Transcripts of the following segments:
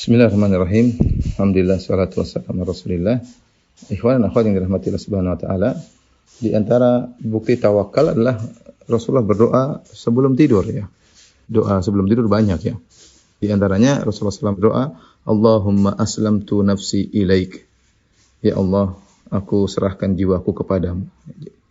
Bismillahirrahmanirrahim. Alhamdulillah, salatu wassalamu ala Rasulillah. Ikhwan dan akhwat yang dirahmati Allah Subhanahu wa taala, di antara bukti tawakal adalah Rasulullah berdoa sebelum tidur ya. Doa sebelum tidur banyak ya. Di antaranya Rasulullah SAW berdoa, Allahumma aslamtu nafsi ilaik. Ya Allah, aku serahkan jiwaku kepadamu.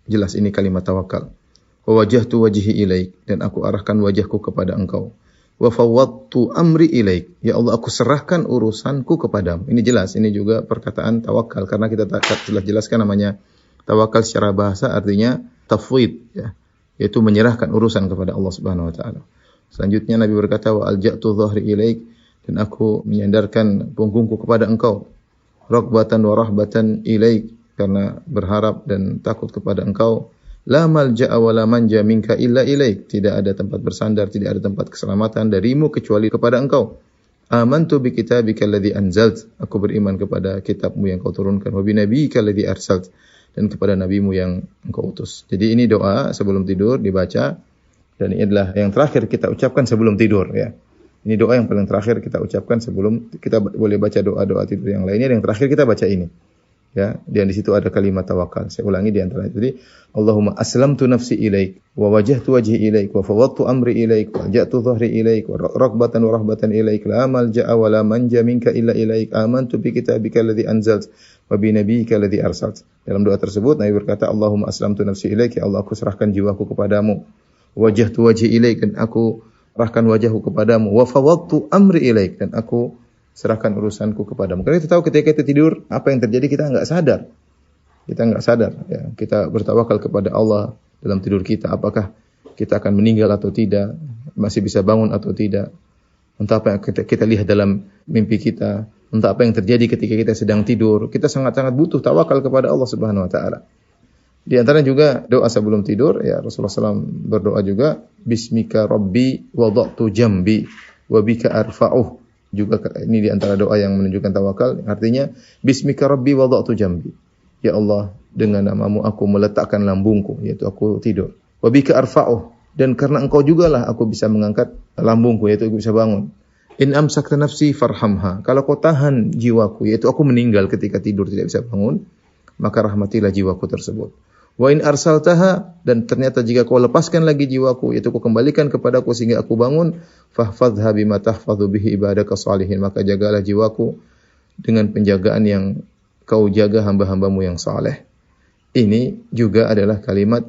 Jelas ini kalimat tawakal. Wa wajjahtu wajhi ilaik, dan aku arahkan wajahku kepada Engkau. Wa fawwadtu amri ilaik. Ya Allah, aku serahkan urusanku kepadamu. Ini jelas, ini juga perkataan tawakal, karena kita telah jelaskan namanya tawakal secara bahasa artinya tafwid ya, yaitu menyerahkan urusan kepada Allah Subhanahu wa taala. Selanjutnya Nabi berkata, wa alja'tu dhahri ilaik, dan aku menyandarkan punggungku kepada Engkau. Raghbatan wa rahbatan ilaik, karena berharap dan takut kepada Engkau. La malja'a wa la manja minka illa ilaik. Tidak ada tempat bersandar, tidak ada tempat keselamatan darimu kecuali kepada Engkau. Amantu bi kitabika alladhi anzalt. Aku beriman kepada kitabmu yang kau turunkan. Wa bi nabiyyika alladhi arsalt. Dan kepada nabimu yang engkau utus. Jadi ini doa sebelum tidur dibaca. Dan ini adalah yang terakhir kita ucapkan sebelum tidur ya. Ini doa yang paling terakhir kita ucapkan sebelum kita boleh baca doa-doa tidur yang lainnya. Yang terakhir kita baca ini. Ya, dan di situ ada kalimat tawakal. Saya ulangi di antara itu. Jadi, Allahumma aslamtu nafsi ilaik, wa wajjahtu wajhi ilaik, wa fawwadtu amri ilaik, wa alja'tu dhahri ilaik, wa raghbatan wa rahbatan ilaik, la malja'a wa la manja minka illa ilaik, amantu bi kitabika alladhi anzalt, wa bi nabiyyika alladhi arsalt. Dalam doa tersebut Nabi berkata, Allahumma aslamtu nafsi ilaik, ya Allah, aku serahkan jiwaku kepadamu. Wajjahtu wajhi ilaik, dan aku serahkan wajahku kepadamu. Wa fawwadtu amri ilaik, dan aku serahkan urusanku kepadamu. Karena kita tahu ketika kita tidur, apa yang terjadi kita enggak sadar. Kita enggak sadar. Ya. Kita bertawakal kepada Allah dalam tidur kita. Apakah kita akan meninggal atau tidak? Masih bisa bangun atau tidak? Entah apa yang kita lihat dalam mimpi kita. Entah apa yang terjadi ketika kita sedang tidur. Kita sangat-sangat butuh tawakal kepada Allah Subhanahu Wa Taala. Di antara juga doa sebelum tidur, ya Rasulullah SAW berdoa juga, Bismika Rabbi wada'tu jambi wa bika arfa'uh. Juga ini di antara doa yang menunjukkan tawakal, artinya Bismika Rabbi wada'tu jambi. Ya Allah, dengan namamu aku meletakkan lambungku, yaitu aku tidur. Wa bika arfa'uh, dan karena Engkau jugalah aku bisa mengangkat lambungku, yaitu aku bisa bangun. In amsakta nafsi farhamha. Kalau kau tahan jiwaku, yaitu aku meninggal ketika tidur tidak bisa bangun, maka rahmatilah jiwaku tersebut. Wa in arsaltaha, dan ternyata jika kau lepaskan lagi jiwaku, yaitu kau kembalikan kepadaku sehingga aku bangun, fahfadha bima tahfadhu bihi ibadaka salihin, maka jagalah jiwaku dengan penjagaan yang kau jaga hamba-hambamu yang saleh. Ini juga adalah kalimat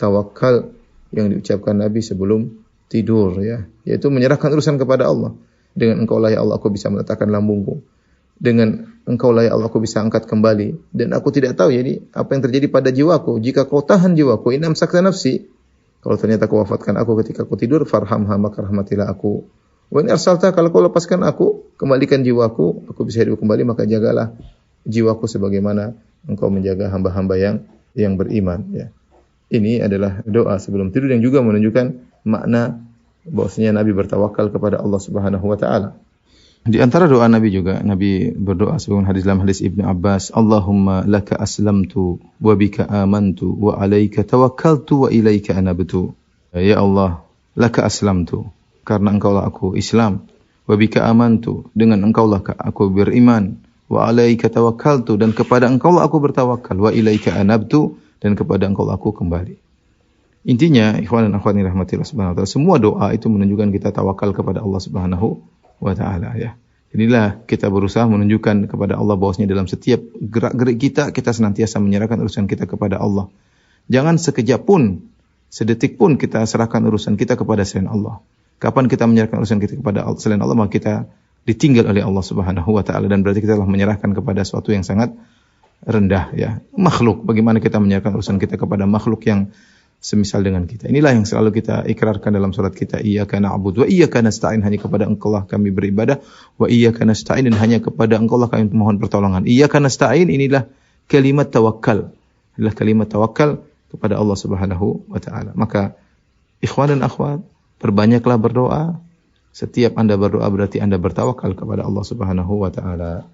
tawakal yang diucapkan Nabi sebelum tidur ya, yaitu menyerahkan urusan kepada Allah. Dengan Engkau lah ya Allah aku bisa meletakkan lambungku. Dengan Engkau lah ya Allah aku bisa angkat kembali, dan aku tidak tahu jadi apa yang terjadi pada jiwaku. Jika kau tahan jiwaku, in amsakta nafsi, kalau ternyata kau wafatkan aku ketika aku tidur, farhamha, maka rahmatilah aku. Wa in arsalta, kalau kau lepaskan aku, kembalikan jiwaku, aku bisa hidup kembali, maka jagalah jiwaku sebagaimana Engkau menjaga hamba-hamba yang beriman ya. Ini adalah doa sebelum tidur yang juga menunjukkan makna bahwasanya Nabi bertawakal kepada Allah Subhanahu wa taala. Di antara doa Nabi juga, Nabi berdoa sebagaimana dalam hadis Ibnu Abbas, Allahumma laka aslamtu wa bika amantu wa alaika tawakkaltu wa ilaika anabtu. Ya Allah, laka aslamtu, karena Engkaulah aku Islam, wa bika amantu, dengan Engkaulah aku beriman, wa alaika tawakkaltu, dan kepada Engkaulah aku bertawakal, wa ilaika anabtu, dan kepada Engkaulah aku kembali. Intinya, ikhwan dan akhwat yang rahmatillah subhanahu wa ta'ala, semua doa itu menunjukkan kita tawakal kepada Allah Subhanahu wa ta'ala ya. Inilah kita berusaha menunjukkan kepada Allah bahwasanya dalam setiap gerak-gerik kita senantiasa menyerahkan urusan kita kepada Allah. Jangan sekejap pun, sedetik pun kita serahkan urusan kita kepada selain Allah. Kapan kita menyerahkan urusan kita kepada selain Allah, maka kita ditinggal oleh Allah Subhanahu wa taala, dan berarti kita telah menyerahkan kepada sesuatu yang sangat rendah ya. Makhluk, bagaimana kita menyerahkan urusan kita kepada makhluk yang semisal dengan kita. Inilah yang selalu kita ikrarkan dalam salat kita, iyyaka na'budu wa iyyaka nasta'in, hanya kepada Engkau lah kami beribadah, wa iyyaka nasta'in, dan hanya kepada Engkau lah kami mohon pertolongan. Iyyaka nasta'in, inilah kalimat tawakal. Inilah kalimat tawakal kepada Allah Subhanahu wa taala. Maka ikhwan dan akhwat, perbanyaklah berdoa. Setiap Anda berdoa berarti Anda bertawakal kepada Allah Subhanahu wa taala.